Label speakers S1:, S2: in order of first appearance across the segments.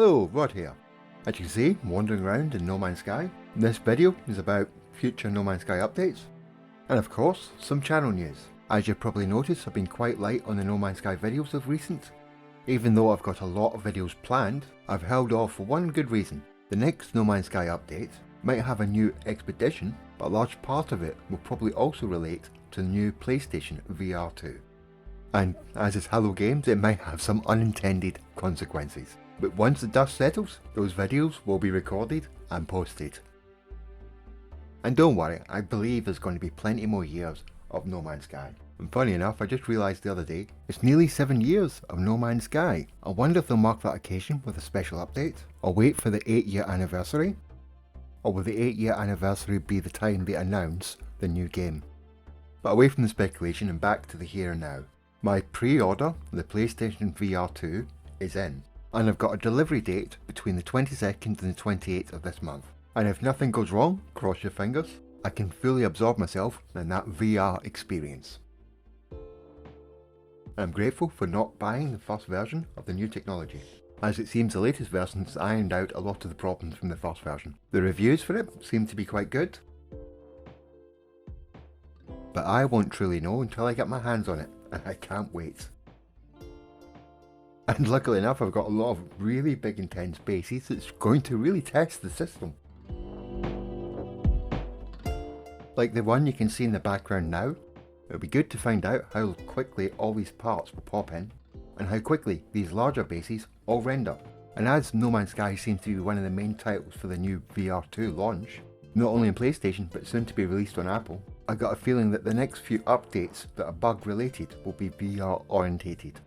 S1: Hello, Rod here. As you can see, I'm wandering around in No Man's Sky. This video is about future No Man's Sky updates, and of course, some channel news. As you've probably noticed, I've been quite light on the No Man's Sky videos of recent. Even though I've got a lot of videos planned, I've held off for one good reason. The next No Man's Sky update might have a new expedition, but a large part of it will probably also relate to the new PlayStation VR2. And as it's Hello Games, it might have some unintended consequences. But once the dust settles, those videos will be recorded and posted. And don't worry, I believe there's going to be plenty more years of No Man's Sky. And funny enough, I just realised the other day, it's nearly 7 years of No Man's Sky. I wonder if they'll mark that occasion with a special update, or wait for the 8-year anniversary? Or will the 8-year anniversary be the time they announce the new game? But away from the speculation and back to the here and now. My pre-order of the PlayStation VR2 is in, and I've got a delivery date between the 22nd and the 28th of this month. And if nothing goes wrong, cross your fingers, I can fully absorb myself in that VR experience. I'm grateful for not buying the first version of the new technology, as it seems the latest version has ironed out a lot of the problems from the first version. The reviews for it seem to be quite good, but I won't truly know until I get my hands on it, and I can't wait. And luckily enough, I've got a lot of really big intense bases that's going to really test the system. Like the one you can see in the background now. It'll be good to find out how quickly all these parts will pop in, and how quickly these larger bases all render. And as No Man's Sky seems to be one of the main titles for the new VR2 launch, not only on PlayStation but soon to be released on Apple, I got a feeling that the next few updates that are bug related will be VR orientated.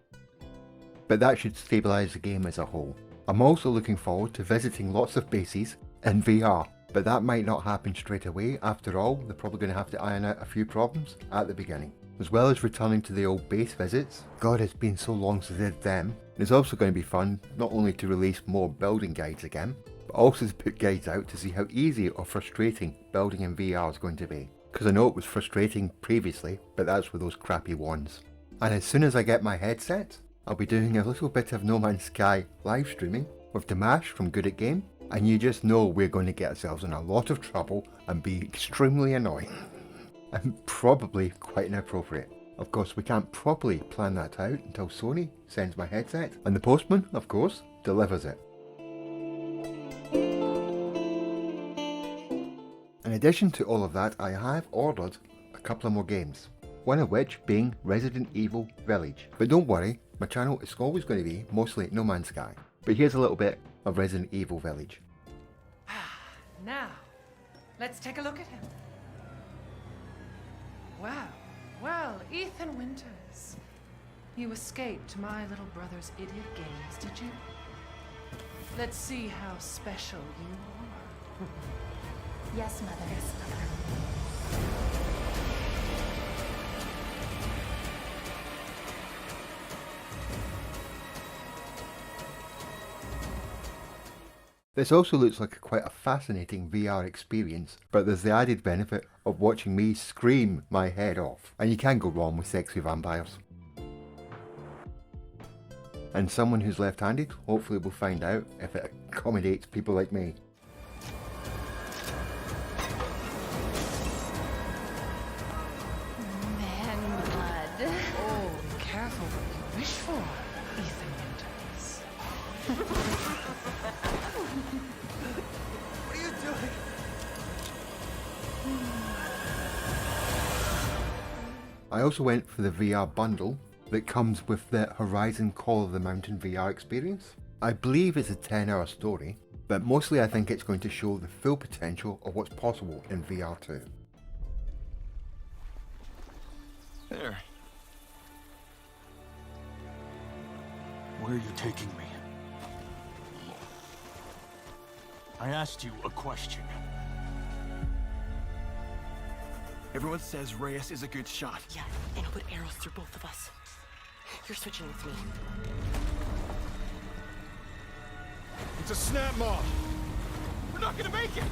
S1: But that should stabilise the game as a whole. I'm also looking forward to visiting lots of bases in VR, but that might not happen straight away. After all, they're probably going to have to iron out a few problems at the beginning. As well as returning to the old base visits, God, it's been so long since I did them. It's also going to be fun not only to release more building guides again, but also to put guides out to see how easy or frustrating building in VR is going to be. Because I know it was frustrating previously, but that's with those crappy ones. And as soon as I get my headset, I'll be doing a little bit of No Man's Sky live streaming with Dimash from Good at Game, and you just know we're going to get ourselves in a lot of trouble and be extremely annoying. And probably quite inappropriate. Of course, we can't properly plan that out until Sony sends my headset, and the postman, of course, delivers it. In addition to all of that, I have ordered a couple of more games. One of which being Resident Evil Village. But don't worry, my channel is always going to be mostly No Man's Sky. But here's a little bit of Resident Evil Village.
S2: Now, let's take a look at him. Wow. Well, Ethan Winters. You escaped my little brother's idiot games, did you? Let's see how special you are.
S3: Yes, Mother. Yes, Mother.
S1: This also looks like quite a fascinating VR experience, but there's the added benefit of watching me scream my head off, and you can't go wrong with sexy vampires. And someone who's left-handed hopefully will find out if it accommodates people like me.
S3: Man blood.
S2: Oh, careful what you wish for, Ethan Winters.
S4: What are you doing?
S1: I also went for the VR bundle that comes with the Horizon Call of the Mountain VR experience. I believe it's a 10-hour story, but mostly I think it's going to show the full potential of what's possible in VR2.
S4: There. Where are you taking me? I asked you a question. Everyone says Reyes is a good shot.
S5: Yeah, and he'll put arrows through both of us. You're switching with me.
S4: It's a snap mob. We're not gonna make it.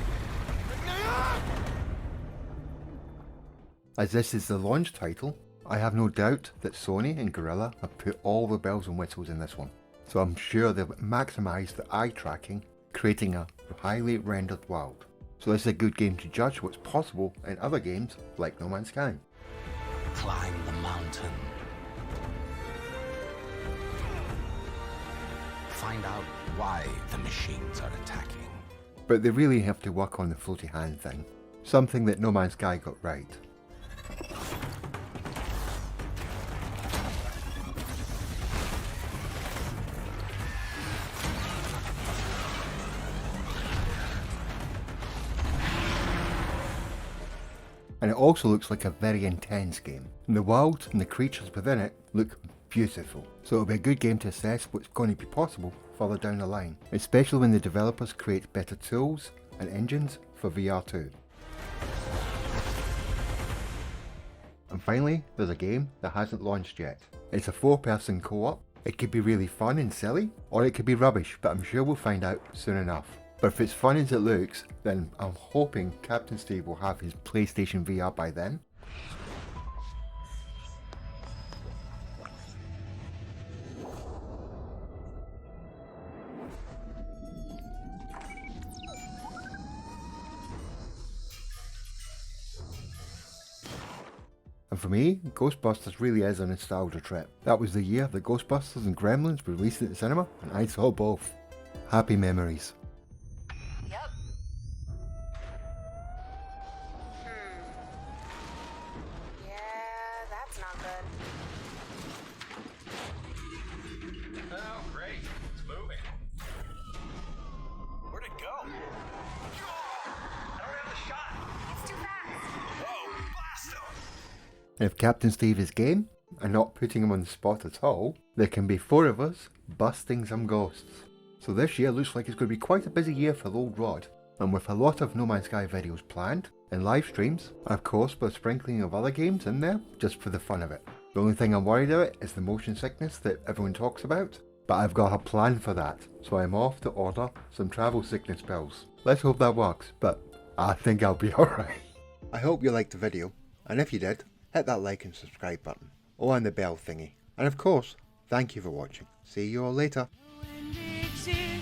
S1: As this is the launch title, I have no doubt that Sony and Guerrilla have put all the bells and whistles in this one. so I'm sure they've maximised the eye tracking, creating a highly rendered world. So this is a good game to judge what's possible in other games like No Man's Sky.
S6: Climb the mountain. Find out why the machines are attacking.
S1: But they really have to work on the floaty hand thing, something that No Man's Sky got right. And it also looks like a very intense game. And the world and the creatures within it look beautiful. So it'll be a good game to assess what's going to be possible further down the line, especially when the developers create better tools and engines for VR2. And finally, there's a game that hasn't launched yet. It's a 4-person co-op. It could be really fun and silly, or it could be rubbish, but I'm sure we'll find out soon enough. But if it's fun as it looks, then I'm hoping Captain Steve will have his PlayStation VR by then. And for me, Ghostbusters really is a nostalgia trip. That was the year that Ghostbusters and Gremlins were released at the cinema, and I saw both. Happy memories.
S3: Yep. Yeah, that's not good.
S4: Oh, great. It's moving. Where'd it go? I don't have the shot.
S3: It's too fast.
S4: Whoa, blast him!
S1: And if Captain Steve is game, and not putting him on the spot at all, there can be 4 of us busting some ghosts. So this year looks like it's going to be quite a busy year for the old rod, and with a lot of No Man's Sky videos planned, and live streams, and of course with a sprinkling of other games in there, just for the fun of it. The only thing I'm worried about is the motion sickness that everyone talks about, but I've got a plan for that, so I'm off to order some travel sickness pills. Let's hope that works, but I think I'll be alright. I hope you liked the video, and if you did, hit that like and subscribe button, or on the bell thingy. And of course, thank you for watching. See you all later.
S2: When did you